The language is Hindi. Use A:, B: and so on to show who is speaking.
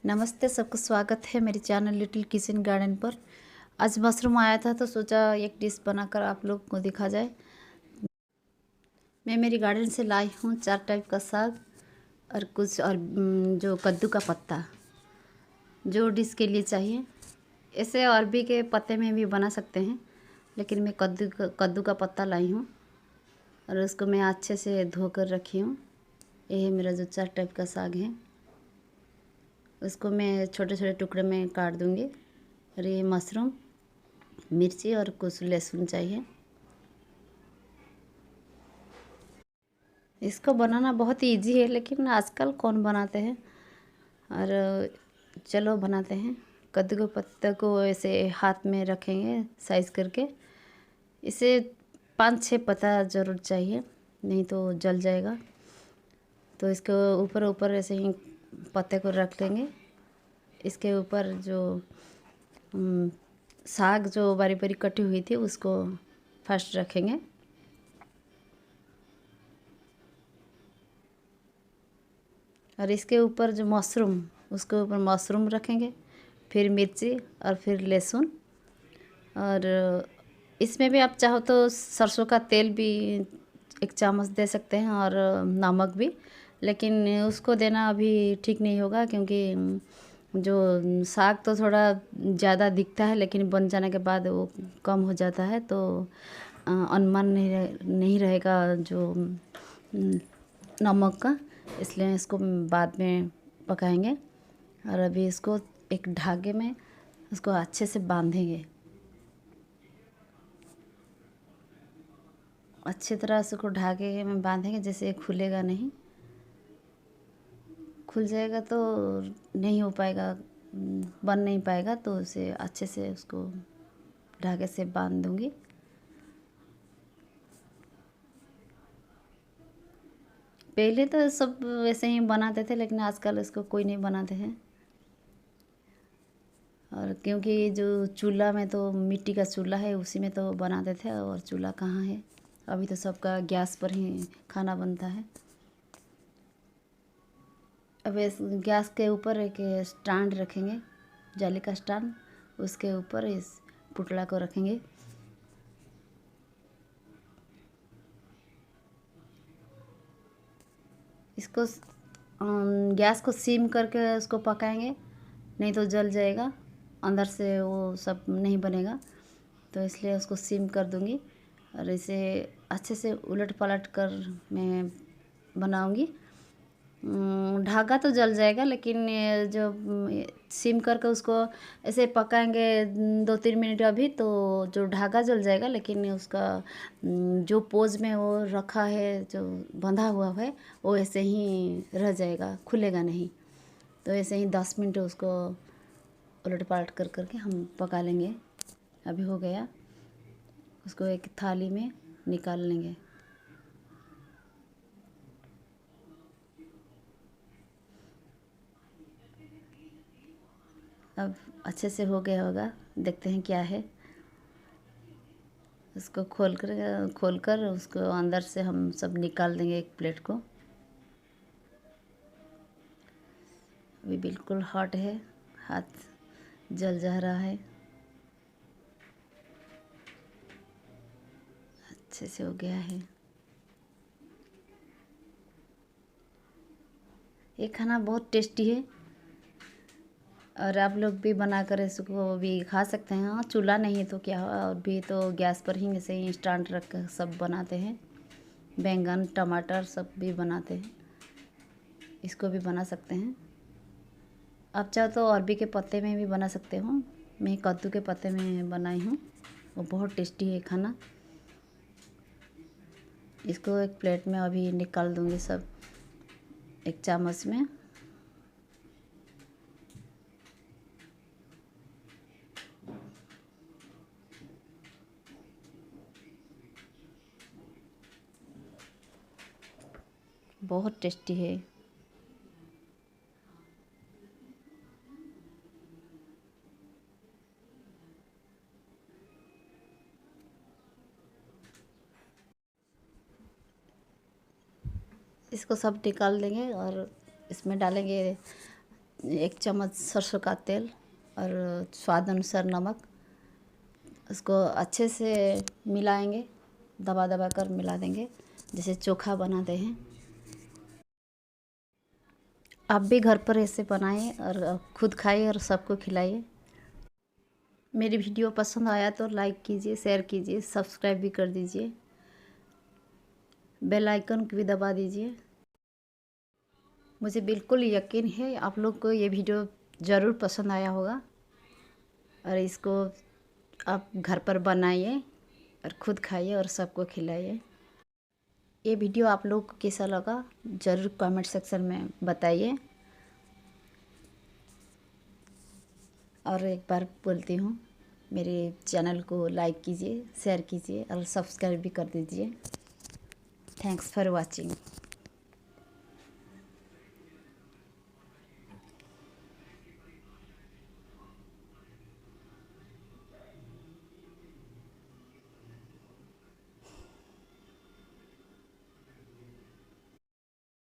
A: नमस्ते, सबको स्वागत है मेरे चैनल लिटिल किचन गार्डन पर। आज मशरूम आया था तो सोचा एक डिश बनाकर आप लोग को दिखा जाए। मैं मेरी गार्डन से लाई हूँ 4 टाइप का साग और कुछ और जो कद्दू का पत्ता जो डिश के लिए चाहिए। ऐसे अरबी के पत्ते में भी बना सकते हैं, लेकिन मैं कद्दू का पत्ता लाई हूँ और उसको मैं अच्छे से धोकर रखी हूँ। ये है मेरा जो 4 टाइप का साग है, उसको मैं छोटे छोटे टुकड़े में काट दूँगी। और ये मशरूम, मिर्ची और कुछ लहसुन चाहिए। इसको बनाना बहुत ही इजी है, लेकिन आजकल कौन बनाते हैं। और चलो बनाते हैं। कद्दू के पत्ते को ऐसे हाथ में रखेंगे साइज करके। इसे 5-6 पत्ता ज़रूर चाहिए, नहीं तो जल जाएगा। तो इसके ऊपर ऊपर ऐसे ही पत्ते को रख लेंगे। इसके ऊपर जो साग जो बारी बारी कटी हुई थी उसको फर्स्ट रखेंगे। और इसके ऊपर जो मशरूम, उसके ऊपर मशरूम रखेंगे, फिर मिर्ची और फिर लहसुन। और इसमें भी आप चाहो तो सरसों का तेल भी 1 चम्मच दे सकते हैं और नमक भी, लेकिन उसको देना अभी ठीक नहीं होगा, क्योंकि जो साग तो थोड़ा ज़्यादा दिखता है, लेकिन बन जाने के बाद वो कम हो जाता है, तो अनुमान नहीं रहेगा जो नमक का। इसलिए इसको बाद में पकाएंगे। और अभी इसको एक धागे में उसको अच्छे से बांधेंगे। अच्छी तरह से उसको धागे में बांधेंगे, जैसे खुलेगा नहीं। खुल जाएगा तो नहीं हो पाएगा, बन नहीं पाएगा। तो उसे अच्छे से उसको धागे से बांध दूंगी। पहले तो सब वैसे ही बनाते थे, लेकिन आजकल इसको कोई नहीं बनाते हैं। और क्योंकि जो चूल्हा में तो मिट्टी का चूल्हा है, उसी में तो बनाते थे, और चूल्हा कहाँ है। अभी तो सबका गैस पर ही खाना बनता है। अब इस गैस के ऊपर एक स्टैंड रखेंगे, जाली का स्टैंड। उसके ऊपर इस पुतला को रखेंगे। इसको गैस को सिम करके उसको पकाएंगे, नहीं तो जल जाएगा, अंदर से वो सब नहीं बनेगा। तो इसलिए उसको सिम कर दूंगी और इसे अच्छे से उलट पलट कर मैं बनाऊंगी। धागा तो जल जाएगा, लेकिन ये जो सिम करके उसको ऐसे पकाएंगे 2-3 मिनट अभी, तो जो धागा जल जाएगा, लेकिन उसका जो पोज में वो रखा है, जो बंधा हुआ है, वो ऐसे ही रह जाएगा, खुलेगा नहीं। तो ऐसे ही 10 मिनट उसको उलट पलट कर करके हम पका लेंगे। अभी हो गया, उसको एक थाली में निकाल लेंगे। अब अच्छे से हो गया होगा, देखते हैं क्या है। इसको खोल कर उसको अंदर से हम सब निकाल देंगे एक प्लेट को। अभी बिल्कुल हॉट है, हाथ जल जा रहा है। अच्छे से हो गया है। ये खाना बहुत टेस्टी है, और आप लोग भी बनाकर इसको भी खा सकते हैं। हाँ, चूल्हा नहीं है तो क्या हुआ, और भी तो गैस पर ही ऐसे ही इंस्टेंट रख कर सब बनाते हैं। बैंगन टमाटर सब भी बनाते हैं, इसको भी बना सकते हैं। आप चाहो तो अरबी के पत्ते में भी बना सकते हो। मैं कद्दू के पत्ते में बनाई हूँ, वो बहुत टेस्टी है खाना। इसको एक प्लेट में अभी निकाल दूँगी सब, 1 चम्मच में। बहुत टेस्टी है। इसको सब निकाल देंगे और इसमें डालेंगे 1 चम्मच सरसों का तेल और स्वाद अनुसार नमक। उसको अच्छे से मिलाएंगे, दबा दबा कर मिला देंगे जैसे चोखा बनाते हैं। आप भी घर पर ऐसे बनाइए और खुद खाइए और सबको खिलाइए। मेरी वीडियो पसंद आया तो लाइक कीजिए, शेयर कीजिए, सब्सक्राइब भी कर दीजिए, बेल आइकन को भी दबा दीजिए। मुझे बिल्कुल यकीन है आप लोग को ये वीडियो ज़रूर पसंद आया होगा और इसको आप घर पर बनाइए और ख़ुद खाइए और सबको खिलाइए। ये वीडियो आप लोग को कैसा लगा ज़रूर कमेंट सेक्शन में बताइए। और एक बार बोलती हूँ, मेरे चैनल को लाइक कीजिए, शेयर कीजिए और सब्सक्राइब भी कर दीजिए। Thanks for watching.